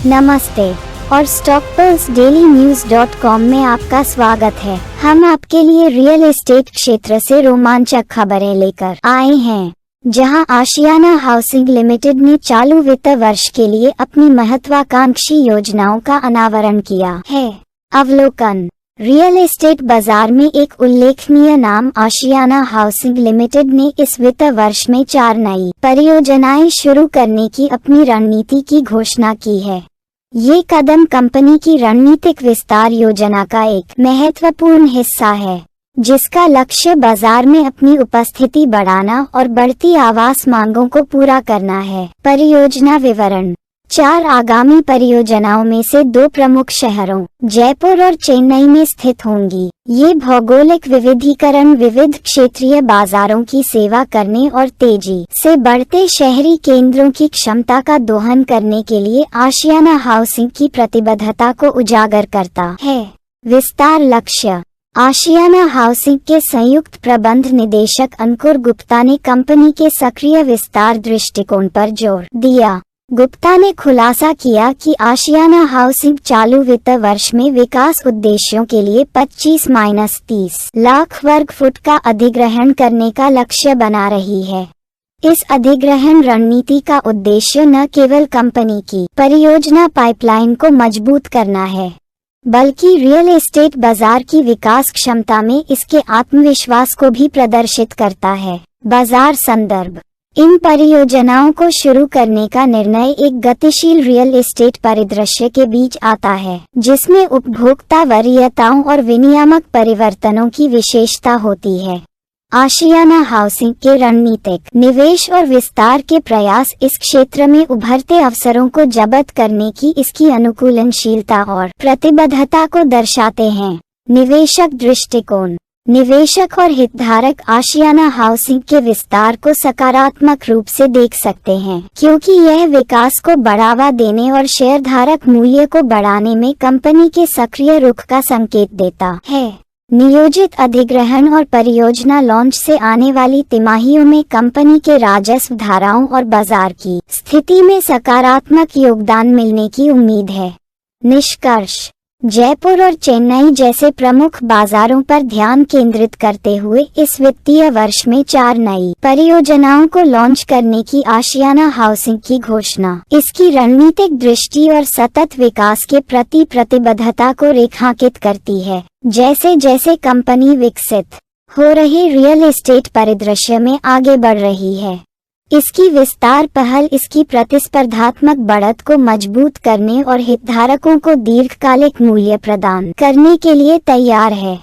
नमस्ते और StockPulseDailyNews.com में आपका स्वागत है। हम आपके लिए रियल एस्टेट क्षेत्र से रोमांचक खबरें लेकर आए हैं, जहां आशियाना हाउसिंग लिमिटेड ने चालू वित्त वर्ष के लिए अपनी महत्वाकांक्षी योजनाओं का अनावरण किया है। अवलोकन: रियल एस्टेट बाजार में एक उल्लेखनीय नाम आशियाना हाउसिंग लिमिटेड ने इस वित्त वर्ष में 4 नई परियोजनाएं शुरू करने की अपनी रणनीति की घोषणा की है। ये कदम कंपनी की रणनीतिक विस्तार योजना का एक महत्वपूर्ण हिस्सा है, जिसका लक्ष्य बाजार में अपनी उपस्थिति बढ़ाना और बढ़ती आवास मांगों को पूरा करना है। परियोजना विवरण: 4 आगामी परियोजनाओं में से 2 प्रमुख शहरों जयपुर और चेन्नई में स्थित होंगी। ये भौगोलिक विविधीकरण विविध क्षेत्रीय बाजारों की सेवा करने और तेजी से बढ़ते शहरी केंद्रों की क्षमता का दोहन करने के लिए आशियाना हाउसिंग की प्रतिबद्धता को उजागर करता है। विस्तार लक्ष्य: आशियाना हाउसिंग के संयुक्त प्रबंध निदेशक अंकुर गुप्ता ने कंपनी के सक्रिय विस्तार दृष्टिकोण पर जोर दिया। गुप्ता ने खुलासा किया कि आशियाना हाउसिंग चालू वित्त वर्ष में विकास उद्देश्यों के लिए 25-30 लाख वर्ग फुट का अधिग्रहण करने का लक्ष्य बना रही है। इस अधिग्रहण रणनीति का उद्देश्य न केवल कंपनी की परियोजना पाइपलाइन को मजबूत करना है, बल्कि रियल एस्टेट बाजार की विकास क्षमता में इसके आत्मविश्वास को भी प्रदर्शित करता है। बाजार संदर्भ: इन परियोजनाओं को शुरू करने का निर्णय एक गतिशील रियल एस्टेट परिदृश्य के बीच आता है, जिसमें उपभोक्ता वरीयताओं और विनियामक परिवर्तनों की विशेषता होती है। आशियाना हाउसिंग के रणनीतिक निवेश और विस्तार के प्रयास इस क्षेत्र में उभरते अवसरों को जब्त करने की इसकी अनुकूलनशीलता और प्रतिबद्धता को दर्शाते हैं। निवेशक दृष्टिकोण: निवेशक और हितधारक आशियाना हाउसिंग के विस्तार को सकारात्मक रूप से देख सकते हैं, क्योंकि यह विकास को बढ़ावा देने और शेयरधारक मूल्य को बढ़ाने में कंपनी के सक्रिय रुख का संकेत देता है। नियोजित अधिग्रहण और परियोजना लॉन्च से आने वाली तिमाहियों में कंपनी के राजस्व धाराओं और बाजार की स्थिति में सकारात्मक योगदान मिलने की उम्मीद है। निष्कर्ष: जयपुर और चेन्नई जैसे प्रमुख बाजारों पर ध्यान केंद्रित करते हुए इस वित्तीय वर्ष में 4 नई परियोजनाओं को लॉन्च करने की आशियाना हाउसिंग की घोषणा इसकी रणनीतिक दृष्टि और सतत विकास के प्रति प्रतिबद्धता को रेखांकित करती है। जैसे जैसे कंपनी विकसित हो रहे रियल एस्टेट परिदृश्य में आगे बढ़ रही है, इसकी विस्तार पहल इसकी प्रतिस्पर्धात्मक बढ़त को मजबूत करने और हितधारकों को दीर्घकालिक मूल्य प्रदान करने के लिए तैयार है।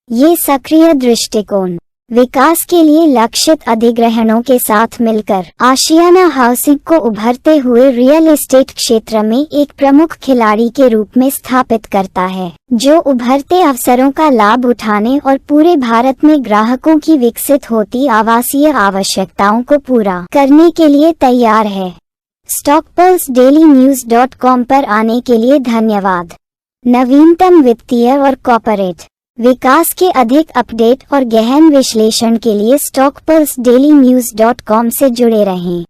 ये सक्रिय दृष्टिकोण विकास के लिए लक्षित अधिग्रहणों के साथ मिलकर आशियाना हाउसिंग को उभरते हुए रियल एस्टेट क्षेत्र में एक प्रमुख खिलाड़ी के रूप में स्थापित करता है, जो उभरते अवसरों का लाभ उठाने और पूरे भारत में ग्राहकों की विकसित होती आवासीय आवश्यकताओं को पूरा करने के लिए तैयार है। StockPulseDailyNews.com पर आने के लिए धन्यवाद। नवीनतम वित्तीय और कॉर्पोरेट विकास के अधिक अपडेट और गहन विश्लेषण के लिए StockPulseDailyNews.com से जुड़े रहें।